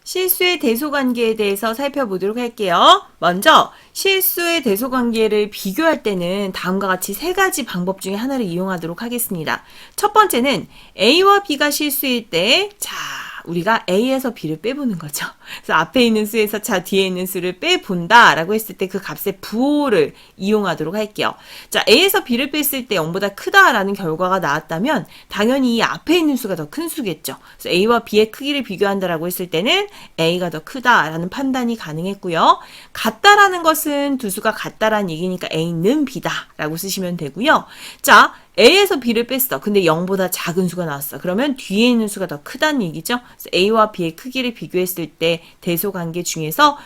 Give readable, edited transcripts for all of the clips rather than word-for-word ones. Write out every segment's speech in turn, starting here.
실수의 대소관계에 대해서 살펴보도록 할게요. 먼저 실수의 대소관계를 비교할 때는 다음과 같이 세 가지 방법 중에 하나를 이용하도록 하겠습니다. 첫 번째는 A와 B가 실수일 때 우리가 A에서 B를 빼보는 거죠. 그래서 앞에 있는 수에서 뒤에 있는 수를 빼본다 라고 했을 때 그 값의 부호를 이용하도록 할게요. A에서 B를 뺐을 때 0보다 크다라는 결과가 나왔다면 당연히 이 앞에 있는 수가 더 큰 수겠죠. 그래서 A와 B의 크기를 비교한다라고 했을 때는 A가 더 크다라는 판단이 가능했고요. 같다라는 것은 두 수가 같다라는 얘기니까 A는 B다 라고 쓰시면 되고요. A에서 B를 뺐어. 근데 0보다 작은 수가 나왔어. 그러면 뒤에 있는 수가 더 크다는 얘기죠. 그래서 A와 B의 크기를 비교했을 때 대소관계 중에서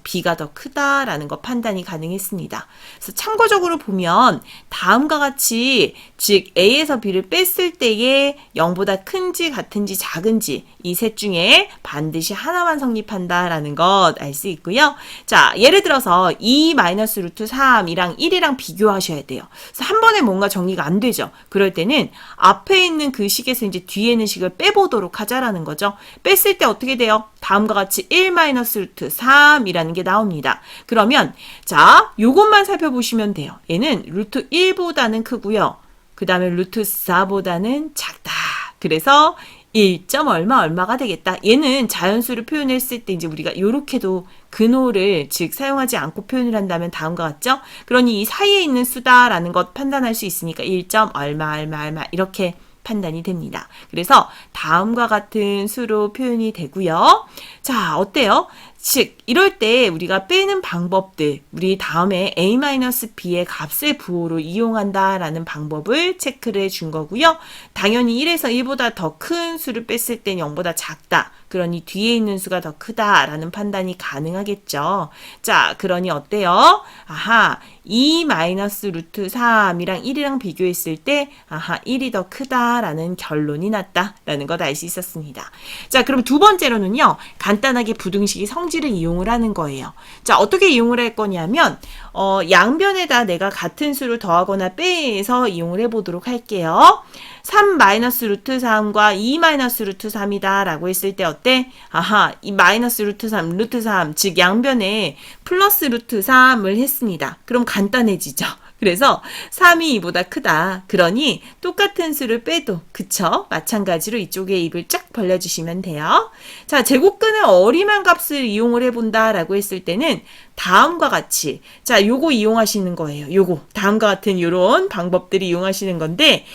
B가 더 크다라는 거 판단이 가능했습니다. 그래서 참고적으로 보면 다음과 같이 즉 A에서 B를 뺐을 때에 0보다 큰지 같은지 작은지 이 셋 중에 반드시 하나만 성립한다라는 것 알 수 있고요. 예를 들어서 2-루트3이랑 1이랑 비교하셔야 돼요. 그래서 한 번에 뭔가 정리가 안 되죠. 그럴 때는 앞에 있는 그 식에서 이제 뒤에 있는 식을 빼보도록 하자라는 거죠. 뺐을 때 어떻게 돼요? 다음과 같이 1-루트3이라는 게 나옵니다. 그러면 요것만 살펴보시면 돼요. 얘는 루트 1보다는 크고요. 그 다음에 루트 4보다는 작다. 그래서 1점 얼마가 되겠다. 얘는 자연수를 표현했을 때 이제 우리가 요렇게도 근호를 즉 사용하지 않고 표현을 한다면 다음과 같죠? 그러니 이 사이에 있는 수다라는 것 판단할 수 있으니까 1점 얼마 이렇게 판단이 됩니다. 그래서 다음과 같은 수로 표현이 되고요. 어때요? 즉 이럴 때 우리가 빼는 방법들 우리 다음에 A-B의 값의 부호로 이용한다라는 방법을 체크를 해준 거고요. 당연히 1에서 1보다 더 큰 수를 뺐을 땐 0보다 작다. 그러니 뒤에 있는 수가 더 크다라는 판단이 가능하겠죠. 그러니 어때요? 2-루트3이랑 1이랑 비교했을 때 1이 더 크다라는 결론이 났다라는 것 알 수 있었습니다. 그럼 두 번째로는요. 간단하게 부등식의 성질을 이용을 하는 거예요. 어떻게 이용을 할 거냐면 양변에다 내가 같은 수를 더하거나 빼서 이용을 해보도록 할게요. 3-루트3과 2-루트3이다 라고 했을 때 어때? 이 -루트3, 루트3 즉 양변에 플러스 루트3을 했습니다. 그럼 간단해지죠. 그래서 3이 2보다 크다. 그러니 똑같은 수를 빼도 그쵸? 마찬가지로 이쪽에 입을 쫙 벌려주시면 돼요. 제곱근의 어림한 값을 이용을 해본다 라고 했을 때는 다음과 같이 요거 이용하시는 거예요. 요거 다음과 같은 요런 방법들이 이용하시는 건데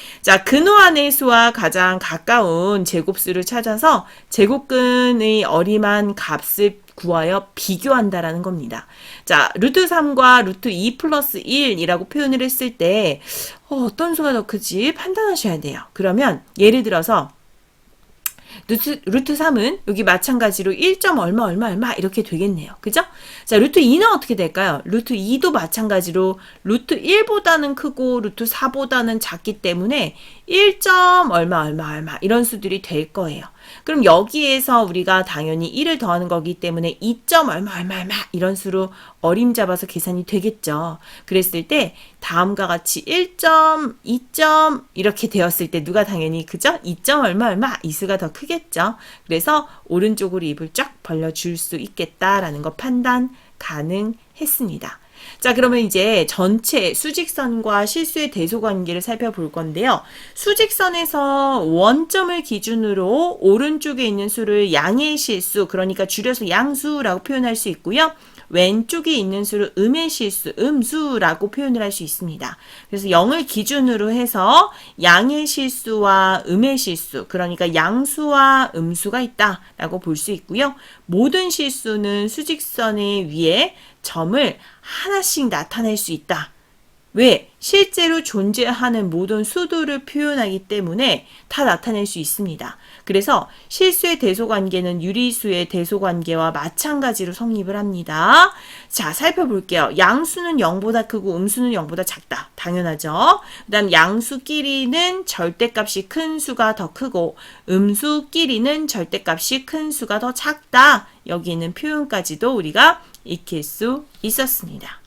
근호 안의 수와 가장 가까운 제곱수를 찾아서 제곱근의 어림한 값을 구하여 비교한다라는 겁니다. 루트 3과 루트 2 플러스 1이라고 표현을 했을 때 어떤 수가 더 크지 판단하셔야 돼요. 그러면 예를 들어서 루트 3은 여기 마찬가지로 1점 얼마 이렇게 되겠네요. 그죠? 루트 2는 어떻게 될까요? 루트 2도 마찬가지로 루트 1보다는 크고 루트 4보다는 작기 때문에 1점 얼마 이런 수들이 될 거예요. 그럼 여기에서 우리가 당연히 1을 더하는 거기 때문에 2점 얼마 이런 수로 어림잡아서 계산이 되겠죠. 그랬을 때 다음과 같이 1점, 2점 이렇게 되었을 때 누가 당연히 그죠? 2점 얼마 이 수가 더 크겠죠. 그래서 오른쪽으로 입을 쫙 벌려줄 수 있겠다라는 거 판단 가능했습니다. 그러면 이제 전체 수직선과 실수의 대소관계를 살펴볼 건데요. 수직선에서 원점을 기준으로 오른쪽에 있는 수를 양의 실수, 그러니까 줄여서 양수라고 표현할 수 있고요. 왼쪽에 있는 수를 음의 실수, 음수라고 표현을 할 수 있습니다. 그래서 0을 기준으로 해서 양의 실수와 음의 실수, 그러니까 양수와 음수가 있다라고 볼 수 있고요. 모든 실수는 수직선의 위에 점을 하나씩 나타낼 수 있다. 왜? 실제로 존재하는 모든 수들을 표현하기 때문에 다 나타낼 수 있습니다. 그래서 실수의 대소관계는 유리수의 대소관계와 마찬가지로 성립을 합니다. 살펴볼게요. 양수는 0보다 크고 음수는 0보다 작다. 당연하죠. 그 다음 양수끼리는 절대값이 큰 수가 더 크고 음수끼리는 절대값이 큰 수가 더 작다. 여기 있는 표현까지도 우리가 익힐 수 있었습니다.